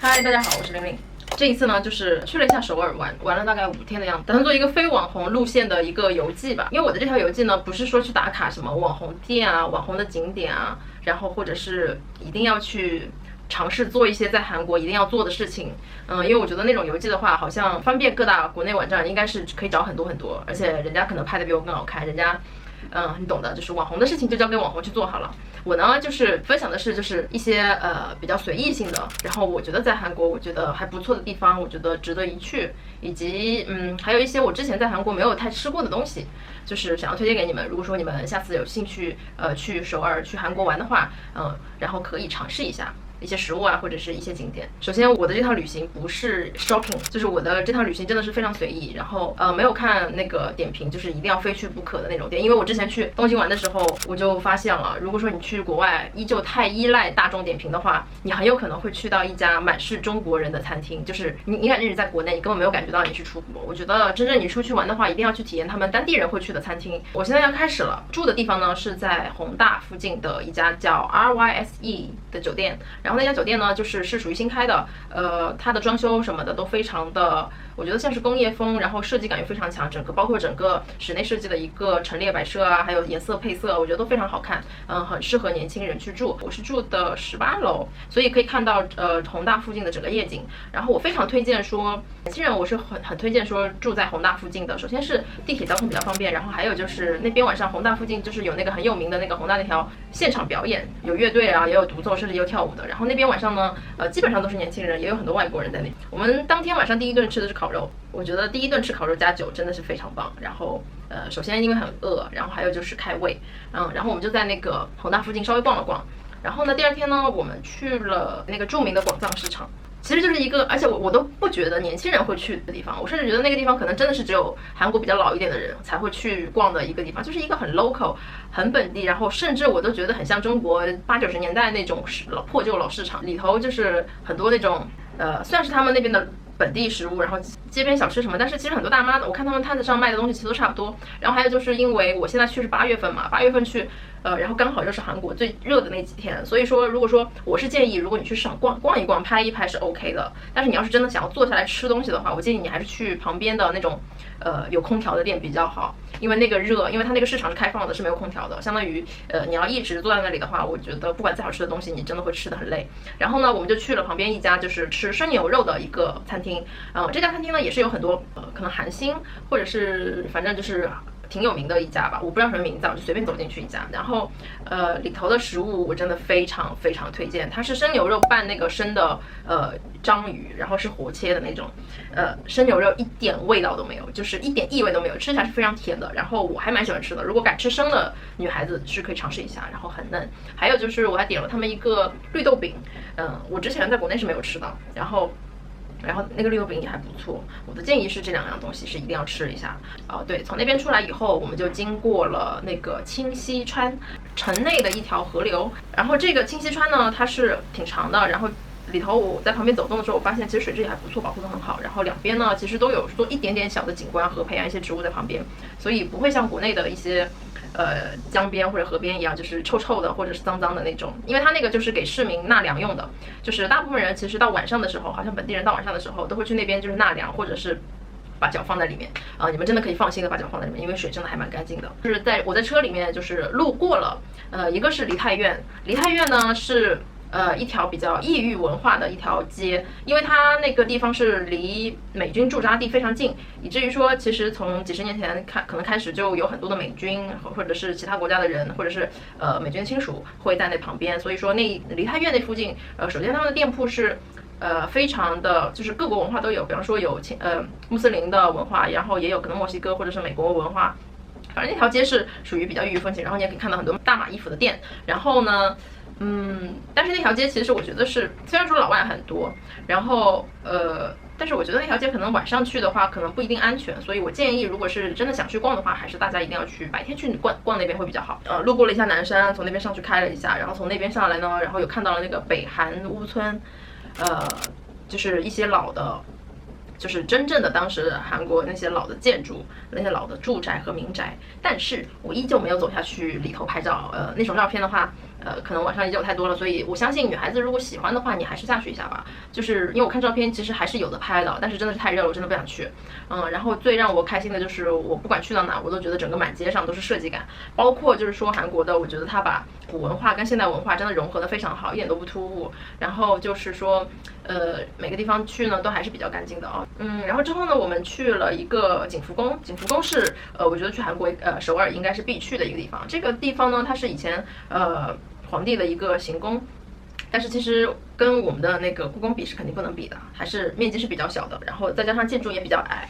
嗨，大家好，我是玲玲。这一次呢，就是去了一下首尔玩了大概5天的样子，打算做一个非网红路线的一个游记吧。因为我的这条游记呢，不是说去打卡什么网红店啊、网红的景点啊，然后或者是一定要去尝试做一些在韩国一定要做的事情。因为我觉得那种游记的话，好像翻遍各大国内网站，应该是可以找很多，而且人家可能拍的比我更好看，人家。你懂的，就是网红的事情就交给网红去做好了。我呢，就是分享的是就是一些比较随意性的，然后我觉得在韩国我觉得还不错的地方，我觉得值得一去，以及还有一些我之前在韩国没有太吃过的东西，就是想要推荐给你们。如果说你们下次有兴趣去首尔去韩国玩的话，然后可以尝试一下。一些食物啊，或者是一些景点。首先，我的这趟旅行不是 shopping， 就是我的这趟旅行真的是非常随意。然后没有看那个点评，就是一定要非去不可的那种店。因为我之前去东京玩的时候，我就发现了，如果说你去国外依旧太依赖大众点评的话，你很有可能会去到一家满是中国人的餐厅。就是你感觉你在国内，你根本没有感觉到你是出国。我觉得真正你出去玩的话，一定要去体验他们当地人会去的餐厅。我现在要开始了，住的地方呢是在弘大附近的一家叫 RYSE 的酒店，然后那家酒店呢，就是属于新开的，它的装修什么的都非常的，我觉得像是工业风，然后设计感又非常强，包括整个室内设计的一个陈列摆设啊，还有颜色配色，我觉得都非常好看，很适合年轻人去住。我是住的18楼，所以可以看到弘大附近的整个夜景。然后我非常推荐说，年轻人我是很推荐说住在弘大附近的。首先是地铁交通比较方便，然后还有就是那边晚上弘大附近就是有那个很有名的那个弘大那条现场表演，有乐队啊，也有独奏，甚至也有跳舞的。然后那边晚上呢，基本上都是年轻人，也有很多外国人在那。我们当天晚上第一顿吃的是烤肉，我觉得第一顿吃烤肉加酒真的是非常棒。然后首先因为很饿，然后还有就是开胃，然后我们就在那个弘大附近稍微逛了逛。然后呢，第二天呢，我们去了那个著名的广藏市场。其实就是一个，而且我都不觉得年轻人会去的地方，我甚至觉得那个地方可能真的是只有韩国比较老一点的人才会去逛的一个地方，就是一个很 local、很本地，然后甚至我都觉得很像中国80、90年代那种破旧老市场，里头就是很多那种算是他们那边的本地食物，然后街边小吃什么，但是其实很多大妈，我看他们摊子上卖的东西其实都差不多。然后还有就是因为我现在去是8月份嘛，8月份去，然后刚好又是韩国最热的那几天，所以说如果说我是建议，如果你去市场逛一逛、拍一拍是 OK 的，但是你要是真的想要坐下来吃东西的话，我建议你还是去旁边的那种有空调的店比较好，因为那个热，因为它那个市场是开放的，是没有空调的，相当于你要一直坐在那里的话，我觉得不管再好吃的东西，你真的会吃得很累。然后呢，我们就去了旁边一家就是吃生牛肉的一个餐厅，这家餐厅呢也是有很多可能韩星或者是反正就是挺有名的一家吧，我不知道什么名字，我就随便走进去一家。然后里头的食物我真的非常非常推荐，它是生牛肉拌那个生的章鱼，然后是活切的那种，生牛肉一点味道都没有，就是一点异味都没有，吃起来是非常甜的。然后我还蛮喜欢吃的，如果敢吃生的女孩子是可以尝试一下，然后很嫩。还有就是我还点了他们一个绿豆饼，我之前在国内是没有吃的，然后那个绿豆饼也还不错，我的建议是这2样东西是一定要吃一下。对，从那边出来以后，我们就经过了那个清溪川城内的一条河流，然后这个清溪川呢，它是挺长的，然后里头我在旁边走动的时候，我发现其实水质也还不错，保护得很好。然后两边呢，其实都有做一点点小的景观和培养一些植物在旁边，所以不会像国内的一些江边或者河边一样，就是臭臭的或者是脏脏的那种，因为它那个就是给市民纳凉用的，就是大部分人其实到晚上的时候，好像本地人到晚上的时候都会去那边就是纳凉，或者是把脚放在里面你们真的可以放心的把脚放在里面，因为水真的还蛮干净的。就是我在车里面就是路过了一个是梨泰院，梨泰院呢是一条比较异域文化的一条街，因为它那个地方是离美军驻扎地非常近，以至于说其实从几十年前可能开始就有很多的美军或者是其他国家的人，或者是美军的亲属会在那旁边，所以说那梨泰院那附近首先他们的店铺是非常的就是各国文化都有，比方说有穆斯林的文化，然后也有可能墨西哥或者是美国文化，反正那条街是属于比较异域风情，然后你也可以看到很多大码衣服的店。然后呢但是那条街其实我觉得是虽然说老外很多，然后但是我觉得那条街可能晚上去的话可能不一定安全，所以我建议如果是真的想去逛的话，还是大家一定要去白天去逛那边会比较好。路过了一下南山，从那边上去开了一下，然后从那边上来呢，然后有看到了那个北韩屋村，就是一些老的就是真正的当时韩国那些老的建筑，那些老的住宅和民宅，但是我依旧没有走下去里头拍照。那种照片的话，可能网上已经有太多了，所以我相信女孩子如果喜欢的话，你还是下去一下吧。就是因为我看照片，其实还是有的拍的，但是真的是太热了，我真的不想去。然后最让我开心的就是我不管去到哪，我都觉得整个满街上都是设计感，包括就是说韩国的，我觉得它把古文化跟现代文化真的融合的非常好，一点都不突兀。然后就是说，每个地方去呢都还是比较干净的啊。然后之后呢，我们去了一个景福宫，景福宫是我觉得去韩国首尔应该是必去的一个地方。这个地方呢，它是以前皇帝的一个行宫。但是其实跟我们的那个故宫比是肯定不能比的，还是面积是比较小的，然后再加上建筑也比较矮，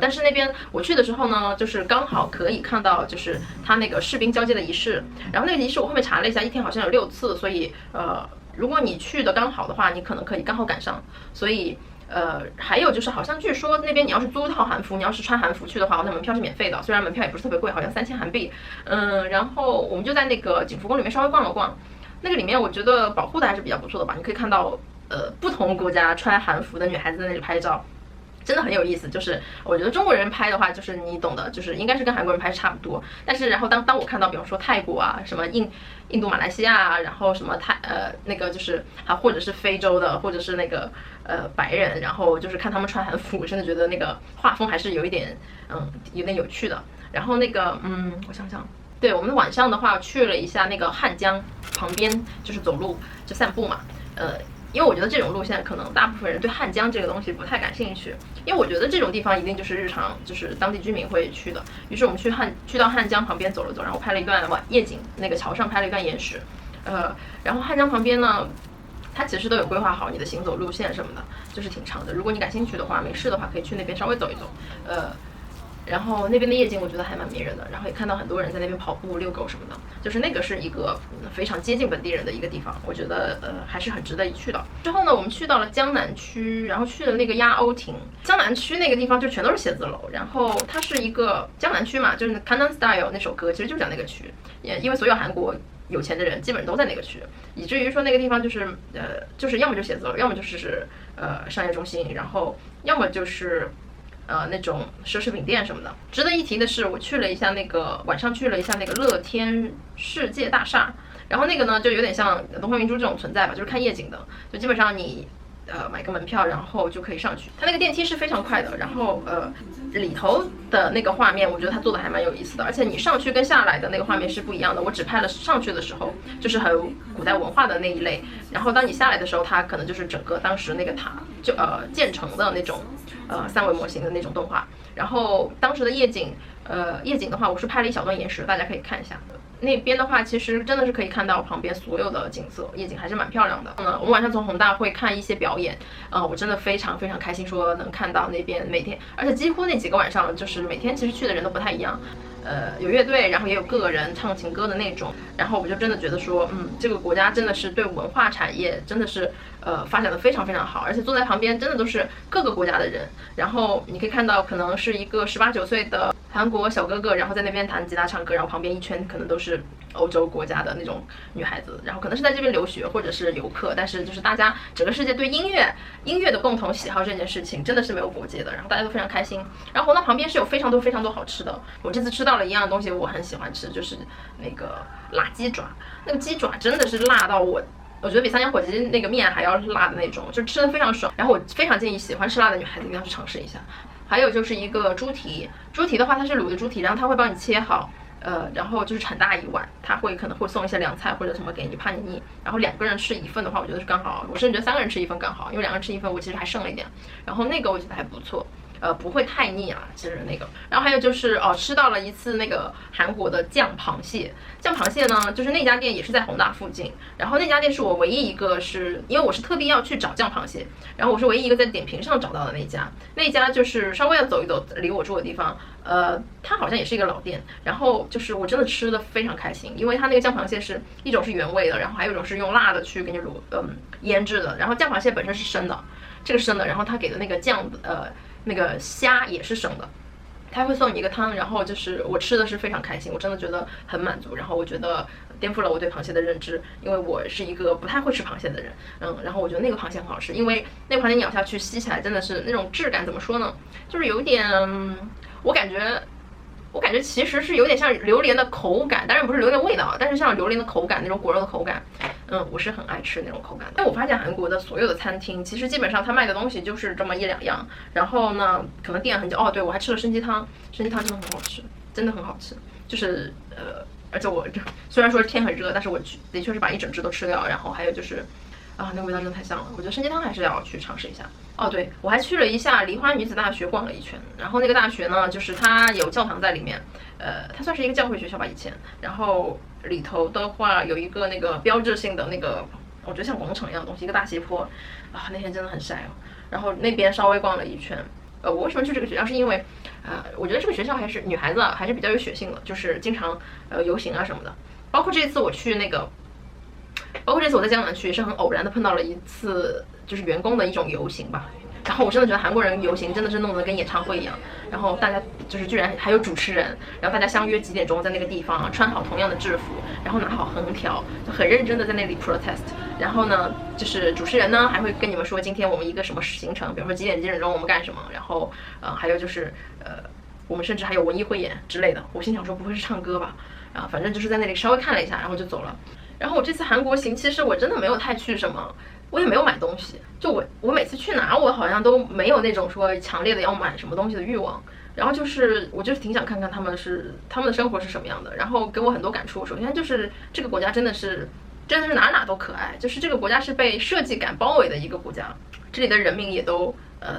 但是那边我去的时候呢，就是刚好可以看到就是他那个士兵交接的仪式，然后那个仪式我后面查了一下，一天好像有6次，所以如果你去的刚好的话，你可能可以刚好赶上，所以。还有就是好像据说那边你要是租一套韩服，你要是穿韩服去的话，那门票是免费的，虽然门票也不是特别贵，好像3000韩币。然后我们就在那个景福宫里面稍微逛了逛。那个里面我觉得保护的还是比较不错的吧，你可以看到不同国家穿韩服的女孩子在那里拍照，真的很有意思。就是我觉得中国人拍的话，就是你懂的，就是应该是跟韩国人拍差不多。但是然后当我看到比方说泰国啊，什么印度、马来西亚啊，然后什么那个就是或者是非洲的，或者是那个白人，然后就是看他们穿韩服，我真的觉得那个画风还是有一点有点有趣的。然后那个我想想。对，我们晚上的话去了一下那个汉江旁边，就是走路就散步嘛。因为我觉得这种路线可能大部分人对汉江这个东西不太感兴趣，因为我觉得这种地方一定就是日常就是当地居民会去的。于是我们去到汉江旁边走了走，然后拍了一段夜景，那个桥上拍了一段延时。然后汉江旁边呢，它其实都有规划好你的行走路线什么的，就是挺长的。如果你感兴趣的话，没事的话可以去那边稍微走一走。然后那边的夜景我觉得还蛮迷人的，然后也看到很多人在那边跑步、遛狗什么的，就是那个是一个非常接近本地人的一个地方，我觉得还是很值得一去的。之后呢，我们去到了江南区，然后去了那个鸭鸥亭。江南区那个地方就全都是写字楼，然后它是一个江南区嘛，就是 Gangnam Style 那首歌其实就讲那个区，因为所有韩国有钱的人基本都在那个区，以至于说那个地方就是要么就写字楼，要么就是商业中心，然后要么就是那种奢侈品店什么的。值得一提的是，我去了一下晚上去了一下那个乐天世界大厦，然后那个呢就有点像东方明珠这种存在吧，就是看夜景的，就基本上你买个门票，然后就可以上去。它那个电梯是非常快的，然后里头的那个画面，我觉得它做的还蛮有意思的，而且你上去跟下来的那个画面是不一样的。我只拍了上去的时候，就是很有古代文化的那一类，然后当你下来的时候，它可能就是整个当时那个塔就建成的那种3维模型的那种动画。然后当时的夜景的话，我是拍了一小段延时，大家可以看一下。那边的话，其实真的是可以看到旁边所有的景色，夜景还是蛮漂亮的。我们晚上从宏大会看一些表演，我真的非常非常开心，说能看到那边每天，而且几乎那几个晚上，就是每天其实去的人都不太一样。有乐队，然后也有个人唱情歌的那种，然后我就真的觉得说，这个国家真的是对文化产业真的是发展的非常非常好，而且坐在旁边真的都是各个国家的人，然后你可以看到可能是一个18、19岁的韩国小哥哥，然后在那边弹吉他唱歌，然后旁边一圈可能都是欧洲国家的那种女孩子，然后可能是在这边留学或者是游客，但是就是大家整个世界对音乐的共同喜好这件事情真的是没有国界的，然后大家都非常开心。然后宏大旁边是有非常多好吃的，我这次吃到了一样东西我很喜欢吃，就是那个辣鸡爪，那个鸡爪真的是辣到我觉得比三江火鸡那个面还要辣的那种，就吃的非常爽。然后我非常建议喜欢吃辣的女孩子一定要去尝试一下。还有就是一个猪蹄的话，它是卤的猪蹄，然后它会帮你切好，然后就是很大一碗，它可能会送一些凉菜或者什么给你，怕你腻。然后2个人吃1份的话，我觉得是刚好。我甚至觉得3个人吃1份刚好，因为2个人吃1份，我其实还剩了一点。然后那个我觉得还不错。不会太腻啊，其实那个。然后还有就是吃到了一次那个韩国的酱螃蟹。酱螃蟹呢，就是那家店也是在宏大附近。然后那家店是我唯一一个因为我是特地要去找酱螃蟹，然后我是唯一一个在点评上找到的那家。那家就是稍微要走一走，离我住的地方。它好像也是一个老店。然后就是我真的吃的非常开心，因为它那个酱螃蟹是一种是原味的，然后还有一种是用辣的去给你腌制的。然后酱螃蟹本身是生的，这个生的，然后它给的那个酱那个虾也是生的，他会送你一个汤，然后就是我吃的是非常开心，我真的觉得很满足，然后我觉得颠覆了我对螃蟹的认知，因为我是一个不太会吃螃蟹的人，然后我觉得那个螃蟹很好吃，因为那个螃蟹咬下去吸起来真的是那种质感怎么说呢，就是有点我感觉我感觉其实是有点像榴莲的口感，当然不是榴莲味道，但是像榴莲的口感那种果肉的口感，我是很爱吃那种口感。但我发现韩国的所有的餐厅，其实基本上他卖的东西就是这么一两样，然后呢，可能店很久。哦，对，我还吃了参鸡汤，参鸡汤真的很好吃，真的很好吃。就是而且我虽然说天很热，但是我的确是把一整只都吃掉。然后还有就是那个味道真的太香了，我觉得参鸡汤还是要去尝试一下。哦，对，我还去了一下梨花女子大学逛了一圈，然后那个大学呢，就是它有教堂在里面，它算是一个教会学校吧以前，然后里头的话有一个那个标志性的那个，我觉得像广场一样的东西，一个大斜坡，那天真的很晒哦。然后那边稍微逛了一圈，我为什么去这个学校？是因为我觉得这个学校还是女孩子还是比较有血性的，就是经常游行啊什么的，包括这次我去那个。包括这次我在江南区也是很偶然的碰到了一次，就是员工的一种游行吧。然后我真的觉得韩国人游行真的是弄得跟演唱会一样，然后大家就是居然还有主持人，然后大家相约几点钟在那个地方穿好同样的制服，然后拿好横条，就很认真的在那里 protest。然后呢，就是主持人呢还会跟你们说今天我们一个什么行程，比如说几点钟我们干什么，然后还有就是我们甚至还有文艺汇演之类的。我心想说不会是唱歌吧？反正就是在那里稍微看了一下，然后就走了。然后我这次韩国行，其实我真的没有太去什么，我也没有买东西。就我每次去哪，我好像都没有那种说强烈的要买什么东西的欲望。然后就是我就是挺想看看他们的生活是什么样的，然后给我很多感触。首先就是这个国家真的是哪都可爱，就是这个国家是被设计感包围的一个国家，这里的人民也都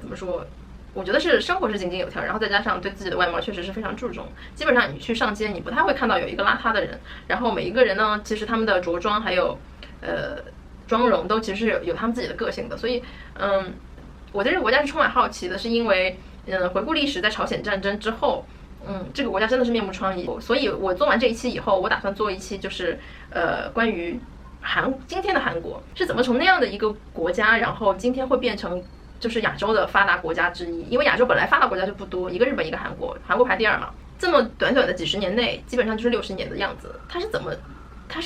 怎么说？我觉得是生活是井井有条，然后再加上对自己的外貌确实是非常注重。基本上你去上街，你不太会看到有一个邋遢的人。然后每一个人呢，其实他们的着装还有妆容都其实是有他们自己的个性的。所以我对这个国家是充满好奇的，是因为回顾历史，在朝鲜战争之后，这个国家真的是面目疮痍。所以我做完这一期以后，我打算做一期就是关于今天的韩国是怎么从那样的一个国家，然后今天会变成就是亚洲的发达国家之一。因为亚洲本来发达国家就不多，一个日本一个韩国，韩国排第2嘛。这么短短的几十年内，基本上就是60年的样子。它是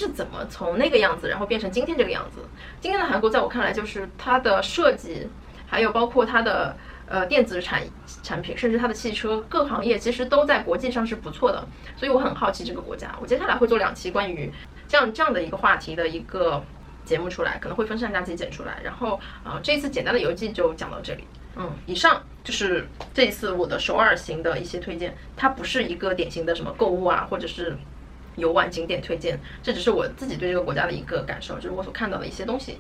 怎么从那个样子然后变成今天这个样子？今天的韩国在我看来就是它的设计，还有包括它的电子产品，甚至它的汽车各行业其实都在国际上是不错的。所以我很好奇这个国家。我接下来会做2期关于这样的一个话题的一个节目出来，可能会分上下集剪出来。然后这一次简单的游记就讲到这里。以上就是这一次我的首尔行的一些推荐，它不是一个典型的什么购物啊，或者是游玩景点推荐，这只是我自己对这个国家的一个感受，就是我所看到的一些东西，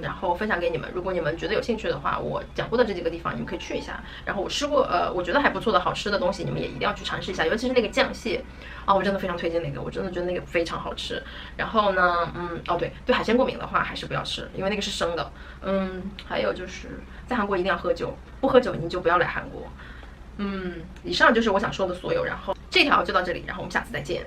然后分享给你们。如果你们觉得有兴趣的话，我讲过的这几个地方你们可以去一下。然后我吃过我觉得还不错的好吃的东西，你们也一定要去尝试一下，尤其是那个酱蟹我真的非常推荐那个，我真的觉得那个非常好吃。然后呢，对海鲜过敏的话还是不要吃，因为那个是生的。还有就是在韩国一定要喝酒，不喝酒你就不要来韩国。以上就是我想说的所有，然后这条就到这里，然后我们下次再见。